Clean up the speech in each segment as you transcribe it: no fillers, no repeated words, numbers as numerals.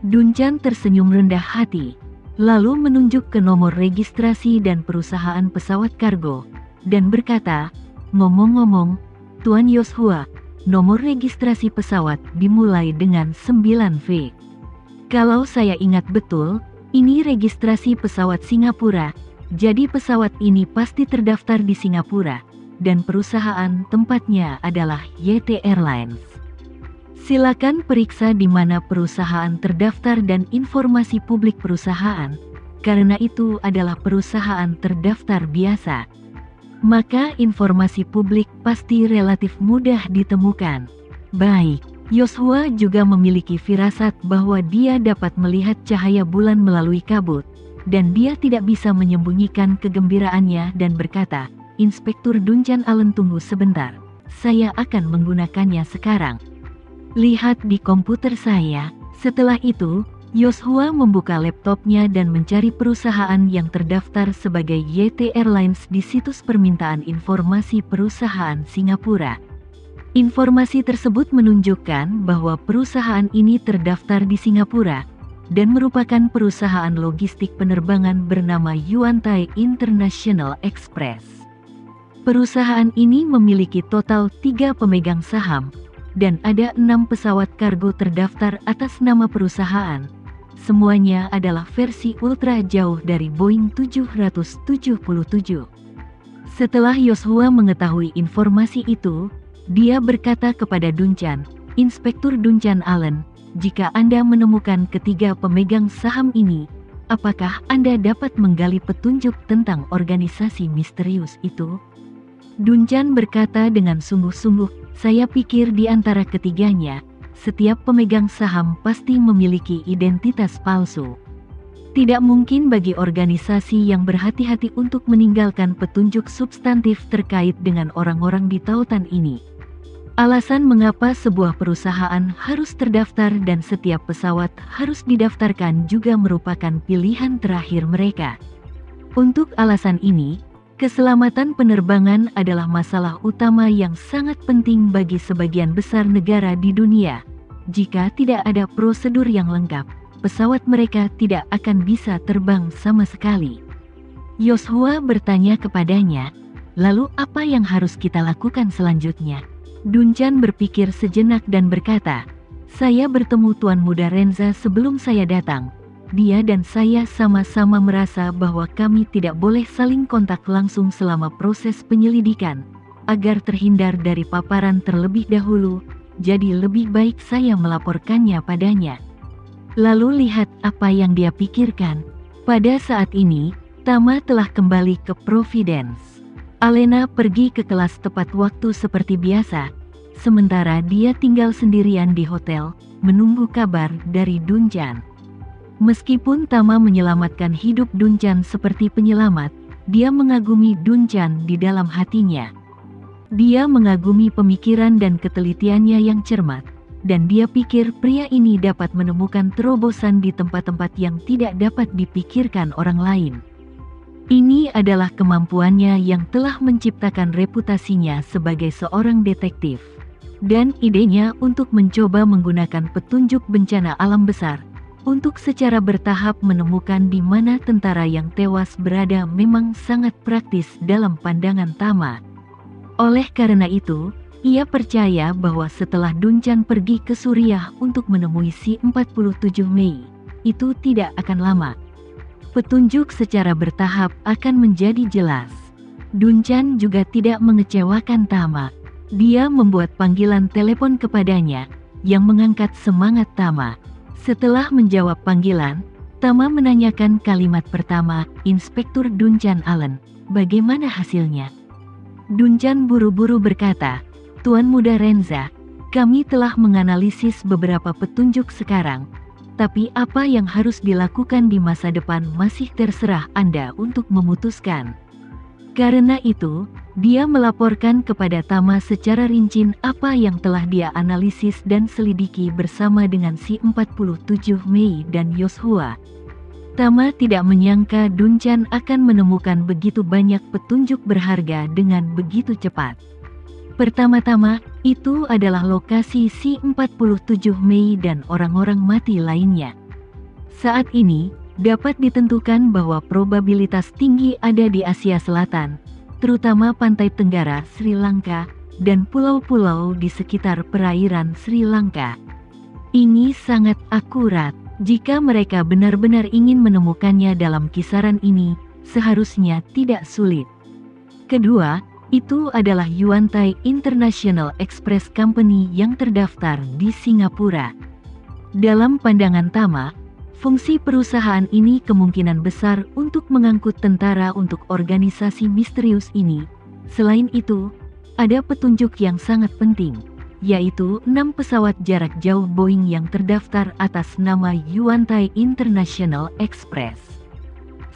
Dunchan tersenyum rendah hati, lalu menunjuk ke nomor registrasi dan perusahaan pesawat kargo, dan berkata, "Ngomong-ngomong, Tuan Yoshua, nomor registrasi pesawat dimulai dengan 9V. Kalau saya ingat betul, ini registrasi pesawat Singapura, jadi pesawat ini pasti terdaftar di Singapura, dan perusahaan tempatnya adalah YT Airlines. Silakan periksa di mana perusahaan terdaftar dan informasi publik perusahaan, karena itu adalah perusahaan terdaftar biasa. Maka informasi publik pasti relatif mudah ditemukan." Baik, Yoshua juga memiliki firasat bahwa dia dapat melihat cahaya bulan melalui kabut, dan dia tidak bisa menyembunyikan kegembiraannya dan berkata, "Inspektur Dunchan Allen, tunggu sebentar, saya akan menggunakannya sekarang. Lihat di komputer saya." Setelah itu, Yoshua membuka laptopnya dan mencari perusahaan yang terdaftar sebagai YT Airlines di situs permintaan informasi perusahaan Singapura. Informasi tersebut menunjukkan bahwa perusahaan ini terdaftar di Singapura dan merupakan perusahaan logistik penerbangan bernama Yuantai International Express. Perusahaan ini memiliki total 3 pemegang saham, dan ada 6 pesawat kargo terdaftar atas nama perusahaan. Semuanya adalah versi ultra jauh dari Boeing 777. Setelah Yoshua mengetahui informasi itu, dia berkata kepada Dunchan, "Inspektur Dunchan Allen, jika Anda menemukan ketiga pemegang saham ini, apakah Anda dapat menggali petunjuk tentang organisasi misterius itu?" Dunchan berkata dengan sungguh-sungguh, "Saya pikir di antara ketiganya, setiap pemegang saham pasti memiliki identitas palsu. Tidak mungkin bagi organisasi yang berhati-hati untuk meninggalkan petunjuk substantif terkait dengan orang-orang di tautan ini. Alasan mengapa sebuah perusahaan harus terdaftar dan setiap pesawat harus didaftarkan juga merupakan pilihan terakhir mereka. Untuk alasan ini, keselamatan penerbangan adalah masalah utama yang sangat penting bagi sebagian besar negara di dunia. Jika tidak ada prosedur yang lengkap, pesawat mereka tidak akan bisa terbang sama sekali." Yoshua bertanya kepadanya, "Lalu apa yang harus kita lakukan selanjutnya?" Dunchan berpikir sejenak dan berkata, "Saya bertemu Tuan Muda Renza sebelum saya datang. Dia dan saya sama-sama merasa bahwa kami tidak boleh saling kontak langsung selama proses penyelidikan, agar terhindar dari paparan terlebih dahulu. Jadi lebih baik saya melaporkannya padanya. Lalu lihat apa yang dia pikirkan." Pada saat ini, Tama telah kembali ke Providence. Alena pergi ke kelas tepat waktu seperti biasa, sementara dia tinggal sendirian di hotel, menunggu kabar dari Dunchan. Meskipun Tama menyelamatkan hidup Dunchan seperti penyelamat, dia mengagumi Dunchan di dalam hatinya. Dia mengagumi pemikiran dan ketelitiannya yang cermat, dan dia pikir pria ini dapat menemukan terobosan di tempat-tempat yang tidak dapat dipikirkan orang lain. Ini adalah kemampuannya yang telah menciptakan reputasinya sebagai seorang detektif, dan idenya untuk mencoba menggunakan petunjuk bencana alam besar untuk secara bertahap menemukan di mana tentara yang tewas berada memang sangat praktis dalam pandangan Tama. Oleh karena itu, ia percaya bahwa setelah Dunchan pergi ke Suriah untuk menemui si 47 Mei, itu tidak akan lama. Petunjuk secara bertahap akan menjadi jelas. Dunchan juga tidak mengecewakan Tama. Dia membuat panggilan telepon kepadanya, yang mengangkat semangat Tama. Setelah menjawab panggilan, Tama menanyakan kalimat pertama, "Inspektur Dunchan Allen, bagaimana hasilnya?" Dunchan buru-buru berkata, "Tuan Muda Renza, kami telah menganalisis beberapa petunjuk sekarang, tapi apa yang harus dilakukan di masa depan masih terserah Anda untuk memutuskan." Karena itu, dia melaporkan kepada Tama secara rinci apa yang telah dia analisis dan selidiki bersama dengan si 47 Mei dan Yoshua. Tama tidak menyangka Dunchan akan menemukan begitu banyak petunjuk berharga dengan begitu cepat. Pertama-tama, itu adalah lokasi si 47 Mei dan orang-orang mati lainnya. Saat ini, dapat ditentukan bahwa probabilitas tinggi ada di Asia Selatan, terutama pantai tenggara Sri Lanka, dan pulau-pulau di sekitar perairan Sri Lanka. Ini sangat akurat. Jika mereka benar-benar ingin menemukannya dalam kisaran ini, seharusnya tidak sulit. Kedua, itu adalah Yuantai International Express Company yang terdaftar di Singapura. Dalam pandangan Tama, fungsi perusahaan ini kemungkinan besar untuk mengangkut tentara untuk organisasi misterius ini. Selain itu, ada petunjuk yang sangat penting, yaitu 6 pesawat jarak jauh Boeing yang terdaftar atas nama Yuantai International Express.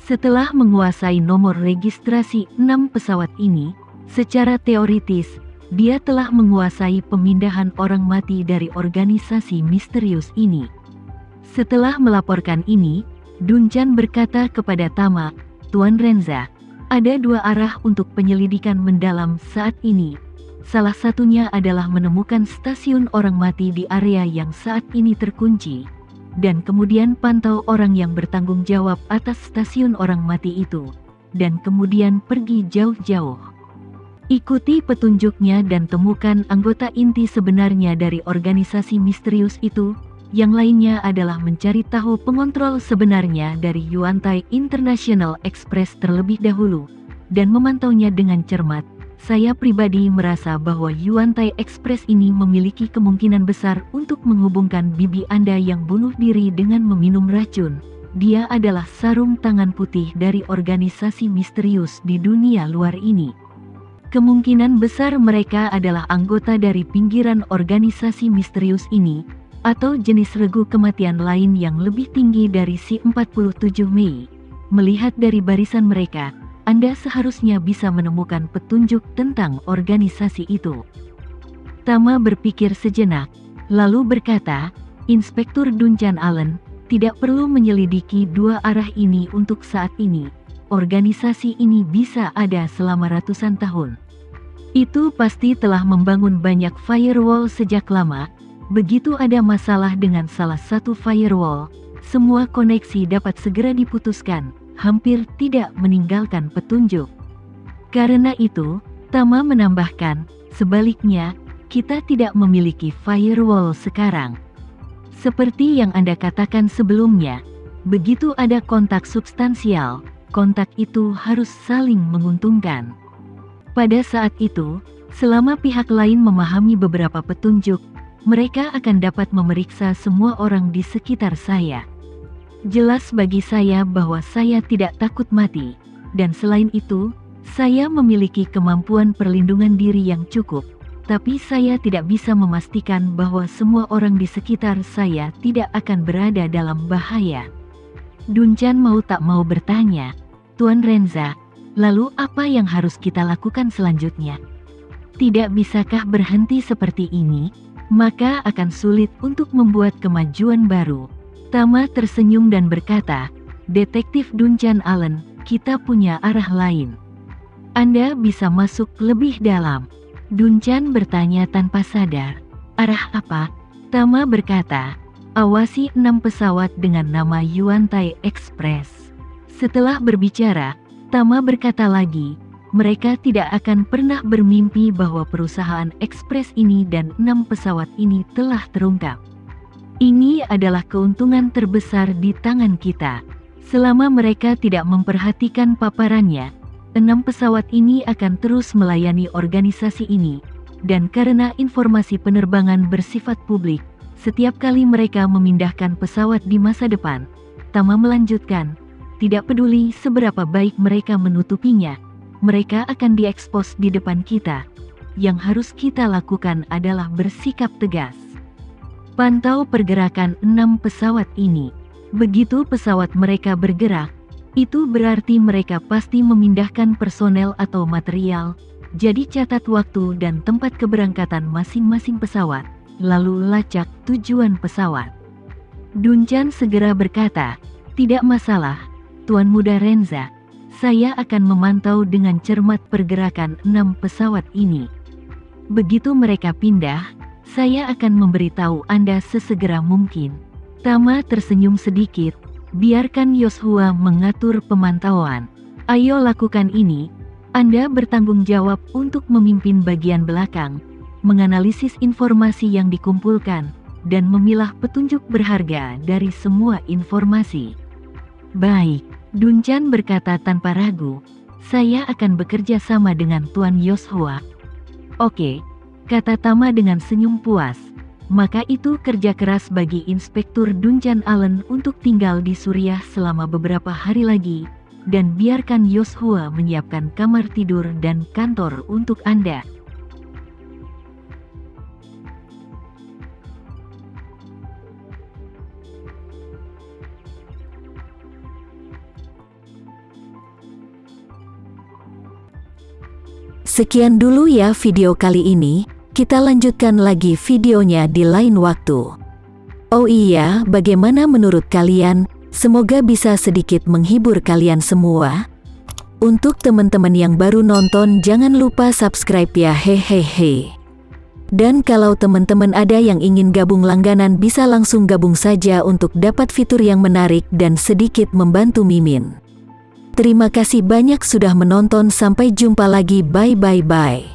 Setelah menguasai nomor registrasi 6 pesawat ini, secara teoritis, dia telah menguasai pemindahan orang mati dari organisasi misterius ini. Setelah melaporkan ini, Dunchan berkata kepada Tama, "Tuan Renza, ada 2 arah untuk penyelidikan mendalam saat ini. Salah satunya adalah menemukan stasiun orang mati di area yang saat ini terkunci, dan kemudian pantau orang yang bertanggung jawab atas stasiun orang mati itu, dan kemudian pergi jauh-jauh. Ikuti petunjuknya dan temukan anggota inti sebenarnya dari organisasi misterius itu. Yang lainnya adalah mencari tahu pengontrol sebenarnya dari Yuantai International Express terlebih dahulu, dan memantaunya dengan cermat. Saya pribadi merasa bahwa Yuantai Express ini memiliki kemungkinan besar untuk menghubungkan bibi Anda yang bunuh diri dengan meminum racun. Dia adalah sarung tangan putih dari organisasi misterius di dunia luar ini. Kemungkinan besar mereka adalah anggota dari pinggiran organisasi misterius ini, atau jenis regu kematian lain yang lebih tinggi dari si 47 Mei. Melihat dari barisan mereka, Anda seharusnya bisa menemukan petunjuk tentang organisasi itu." Tama berpikir sejenak, lalu berkata, "Inspektur Dunchan Allen, tidak perlu menyelidiki 2 arah ini untuk saat ini. Organisasi ini bisa ada selama ratusan tahun. Itu pasti telah membangun banyak firewall sejak lama. Begitu ada masalah dengan salah satu firewall, semua koneksi dapat segera diputuskan, hampir tidak meninggalkan petunjuk." Karena itu, Tama menambahkan, "Sebaliknya, kita tidak memiliki firewall sekarang. Seperti yang Anda katakan sebelumnya, begitu ada kontak substansial, kontak itu harus saling menguntungkan. Pada saat itu, selama pihak lain memahami beberapa petunjuk, mereka akan dapat memeriksa semua orang di sekitar saya. Jelas bagi saya bahwa saya tidak takut mati, dan selain itu, saya memiliki kemampuan perlindungan diri yang cukup, tapi saya tidak bisa memastikan bahwa semua orang di sekitar saya tidak akan berada dalam bahaya." Dunchan mau tak mau bertanya, "Tuan Renza, lalu apa yang harus kita lakukan selanjutnya? Tidak bisakah berhenti seperti ini? Maka akan sulit untuk membuat kemajuan baru." Tama tersenyum dan berkata, "Detektif Dunchan Allen, kita punya arah lain. Anda bisa masuk lebih dalam." Dunchan bertanya tanpa sadar, "Arah apa?" Tama berkata, "Awasi 6 pesawat dengan nama Yuantai Express." Setelah berbicara, Tama berkata lagi, "Mereka tidak akan pernah bermimpi bahwa perusahaan ekspres ini dan 6 pesawat ini telah terungkap. Ini adalah keuntungan terbesar di tangan kita. Selama mereka tidak memperhatikan paparannya, 6 pesawat ini akan terus melayani organisasi ini, dan karena informasi penerbangan bersifat publik, setiap kali mereka memindahkan pesawat di masa depan." Tama melanjutkan, "Tidak peduli seberapa baik mereka menutupinya, mereka akan diekspos di depan kita. Yang harus kita lakukan adalah bersikap tegas. Pantau pergerakan 6 pesawat ini. Begitu pesawat mereka bergerak, itu berarti mereka pasti memindahkan personel atau material. Jadi catat waktu dan tempat keberangkatan masing-masing pesawat, lalu lacak tujuan pesawat." Dunchan segera berkata, "Tidak masalah, Tuan Muda Renza. Saya akan memantau dengan cermat pergerakan 6 pesawat ini. Begitu mereka pindah, saya akan memberitahu Anda sesegera mungkin." Tama tersenyum sedikit, Biarkan Yoshua mengatur pemantauan. Ayo lakukan ini. Anda bertanggung jawab untuk memimpin bagian belakang, menganalisis informasi yang dikumpulkan, dan memilah petunjuk berharga dari semua informasi. Baik, Dunchan berkata tanpa ragu. Saya akan bekerja sama dengan Tuan Yoshua. Oke, kata Tama dengan senyum puas. Maka itu kerja keras bagi Inspektur Dunchan Allen untuk tinggal di Suriah selama beberapa hari lagi. Dan biarkan Yoshua menyiapkan kamar tidur dan kantor untuk Anda. Sekian dulu ya video kali ini, kita lanjutkan lagi videonya di lain waktu. Oh iya, bagaimana menurut kalian? Semoga bisa sedikit menghibur kalian semua. Untuk teman-teman yang baru nonton, jangan lupa subscribe ya, hehehe. Dan kalau teman-teman ada yang ingin gabung langganan, bisa langsung gabung saja untuk dapat fitur yang menarik dan sedikit membantu Mimin. Terima kasih banyak sudah menonton, sampai jumpa lagi, bye bye bye.